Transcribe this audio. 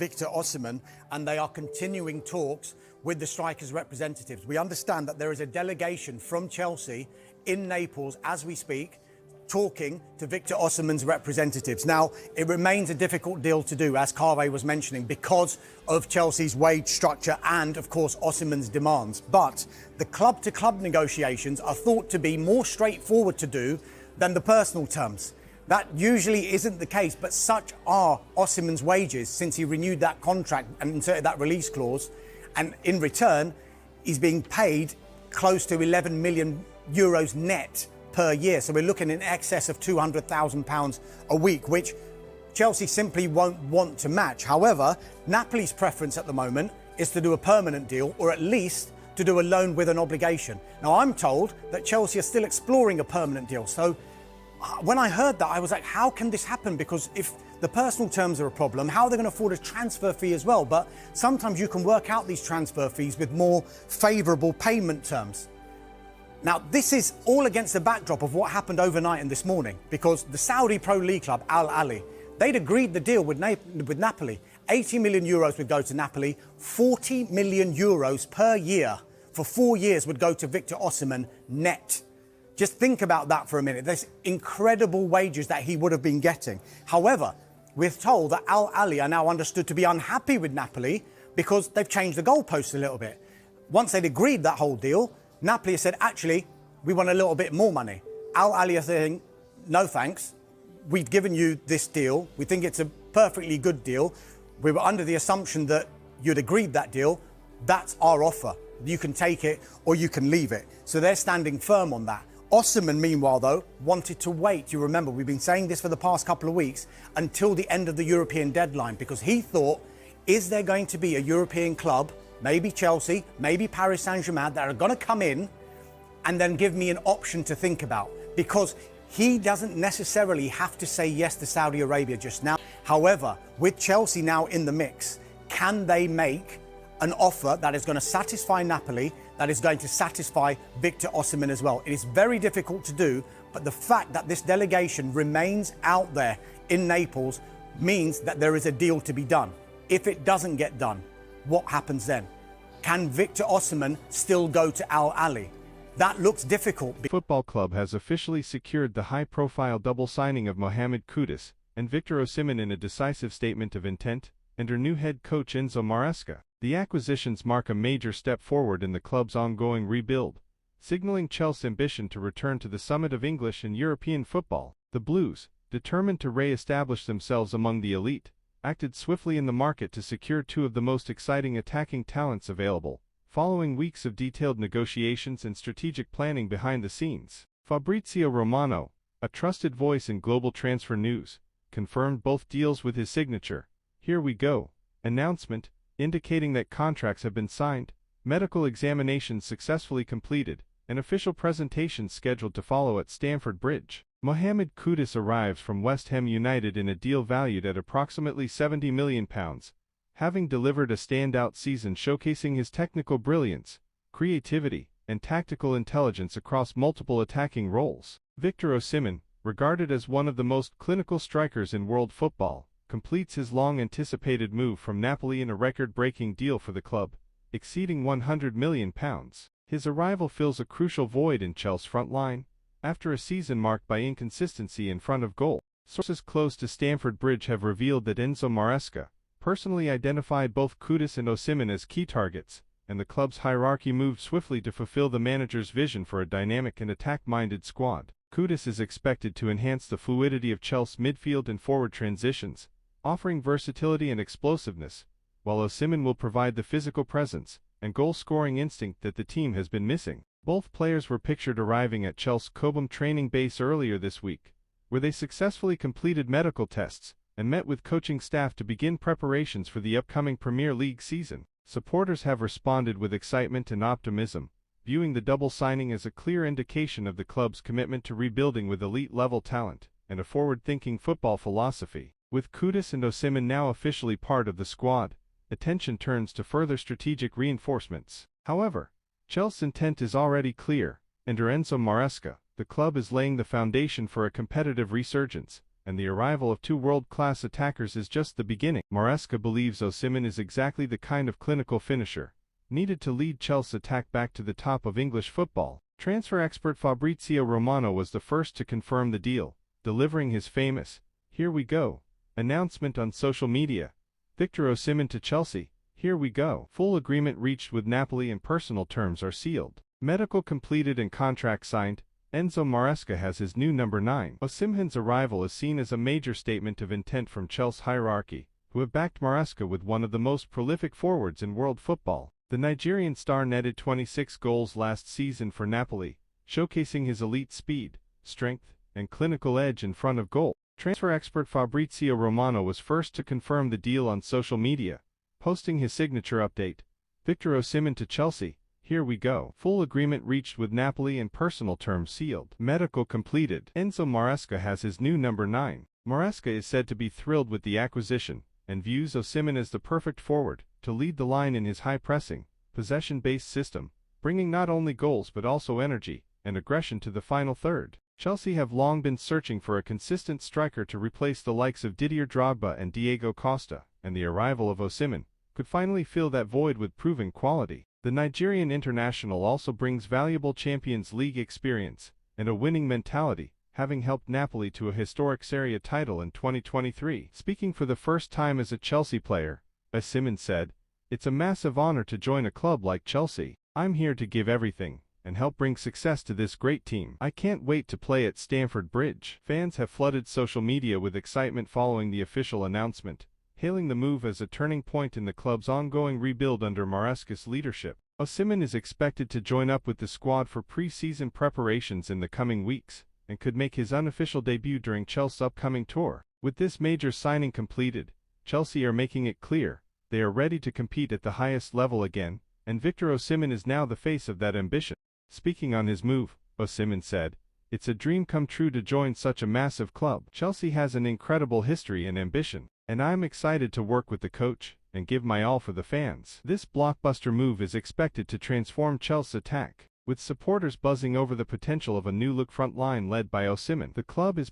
Victor Osimhen, and they are continuing talks with the striker's representatives. We understand that there is a delegation from Chelsea in Naples as we speak, talking to Victor Osimhen's representatives. Now, it remains a difficult deal to do, as Carve was mentioning, because of Chelsea's wage structure and, of course, Osimhen's demands. But the club-to-club negotiations are thought to be more straightforward to do than the personal terms. That usually isn't the case, but such are Osimhen's wages since he renewed that contract and inserted that release clause. And in return, he's being paid close to 11 million euros net per year. So we're looking in excess of £200,000 a week, which Chelsea simply won't want to match. However, Napoli's preference at the moment is to do a permanent deal, or at least to do a loan with an obligation. Now, I'm told that Chelsea are still exploring a permanent deal. So when I heard that, I was like, how can this happen? Because if the personal terms are a problem, how are they going to afford a transfer fee as well? But sometimes you can work out these transfer fees with more favourable payment terms. Now, this is all against the backdrop of what happened overnight and this morning, because the Saudi Pro League club, Al Ahly, they'd agreed the deal with Napoli. 80 million euros would go to Napoli, 40 million euros per year for 4 years would go to Victor Osimhen net. Just think about that for a minute. There's incredible wages that he would have been getting. However, we're told that Al Ahly are now understood to be unhappy with Napoli because they've changed the goalposts a little bit. Once they'd agreed that whole deal, Napoli said, actually, we want a little bit more money. Al Ahly are saying, no thanks. We've given you this deal. We think it's a perfectly good deal. We were under the assumption that you'd agreed that deal. That's our offer. You can take it or you can leave it. So they're standing firm on that. Osimhen, meanwhile, though, wanted to wait. You remember, we've been saying this for the past couple of weeks, until the end of the European deadline, because he thought, is there going to be a European club, maybe Chelsea, maybe Paris Saint-Germain, that are going to come in and then give me an option to think about? Because he doesn't necessarily have to say yes to Saudi Arabia just now. However, with Chelsea now in the mix, can they make an offer that is going to satisfy Napoli, that is going to satisfy Victor Osimhen as well? It is very difficult to do, but the fact that this delegation remains out there in Naples means that there is a deal to be done. If it doesn't get done, what happens then? Can Victor Osimhen still go to Al Ahly? That looks difficult. The football club has officially secured the high-profile double signing of Mohamed Cudis and Victor Osimhen in a decisive statement of intent under new head coach Enzo Maresca. The acquisitions mark a major step forward in the club's ongoing rebuild, signaling Chelsea's ambition to return to the summit of English and European football. The Blues, determined to re-establish themselves among the elite, acted swiftly in the market to secure two of the most exciting attacking talents available, following weeks of detailed negotiations and strategic planning behind the scenes. Fabrizio Romano, a trusted voice in global transfer news, confirmed both deals with his signature "Here we go" announcement, indicating that contracts have been signed, medical examinations successfully completed, and official presentations scheduled to follow at Stamford Bridge. Mohamed Cudis arrives from West Ham United in a deal valued at approximately £70 million, having delivered a standout season showcasing his technical brilliance, creativity, and tactical intelligence across multiple attacking roles. Victor Osimhen, regarded as one of the most clinical strikers in world football, completes his long-anticipated move from Napoli in a record-breaking deal for the club, exceeding £100 million. His arrival fills a crucial void in Chelsea's front line, after a season marked by inconsistency in front of goal. Sources close to Stamford Bridge have revealed that Enzo Maresca personally identified both Cudis and Osimhen as key targets, and the club's hierarchy moved swiftly to fulfill the manager's vision for a dynamic and attack-minded squad. Cudis is expected to enhance the fluidity of Chelsea's midfield and forward transitions, offering versatility and explosiveness, while Osimhen will provide the physical presence and goal-scoring instinct that the team has been missing. Both players were pictured arriving at Chelsea's Cobham training base earlier this week, where they successfully completed medical tests and met with coaching staff to begin preparations for the upcoming Premier League season. Supporters have responded with excitement and optimism, viewing the double signing as a clear indication of the club's commitment to rebuilding with elite-level talent and a forward-thinking football philosophy. With Cudis and Osimhen now officially part of the squad, attention turns to further strategic reinforcements. However, Chelsea's intent is already clear. Under Enzo Maresca, the club is laying the foundation for a competitive resurgence, and the arrival of two world-class attackers is just the beginning. Maresca believes Osimhen is exactly the kind of clinical finisher needed to lead Chelsea's attack back to the top of English football. Transfer expert Fabrizio Romano was the first to confirm the deal, delivering his famous, "Here we go," announcement on social media. Victor Osimhen to Chelsea, here we go. Full agreement reached with Napoli and personal terms are sealed. Medical completed and contract signed. Enzo Maresca has his new number 9. Osimhen's arrival is seen as a major statement of intent from Chelsea hierarchy, who have backed Maresca with one of the most prolific forwards in world football. The Nigerian star netted 26 goals last season for Napoli, showcasing his elite speed, strength, and clinical edge in front of goal. Transfer expert Fabrizio Romano was first to confirm the deal on social media, posting his signature update, "Victor Osimhen to Chelsea, here we go." Full agreement reached with Napoli and personal terms sealed. Medical completed. Enzo Maresca has his new number 9. Maresca is said to be thrilled with the acquisition, and views Osimhen as the perfect forward to lead the line in his high-pressing, possession-based system, bringing not only goals but also energy and aggression to the final third. Chelsea have long been searching for a consistent striker to replace the likes of Didier Drogba and Diego Costa, and the arrival of Osimhen could finally fill that void with proven quality. The Nigerian international also brings valuable Champions League experience and a winning mentality, having helped Napoli to a historic Serie A title in 2023. Speaking for the first time as a Chelsea player, Osimhen said, "It's a massive honor to join a club like Chelsea. I'm here to give everything and help bring success to this great team. I can't wait to play at Stamford Bridge." Fans have flooded social media with excitement following the official announcement, hailing the move as a turning point in the club's ongoing rebuild under Maresca's leadership. Osimhen is expected to join up with the squad for pre-season preparations in the coming weeks, and could make his unofficial debut during Chelsea's upcoming tour. With this major signing completed, Chelsea are making it clear they are ready to compete at the highest level again, and Victor Osimhen is now the face of that ambition. Speaking on his move, Osimhen said, "It's a dream come true to join such a massive club. Chelsea has an incredible history and ambition, and I'm excited to work with the coach and give my all for the fans." This blockbuster move is expected to transform Chelsea's attack, with supporters buzzing over the potential of a new-look front line led by Osimhen. The club is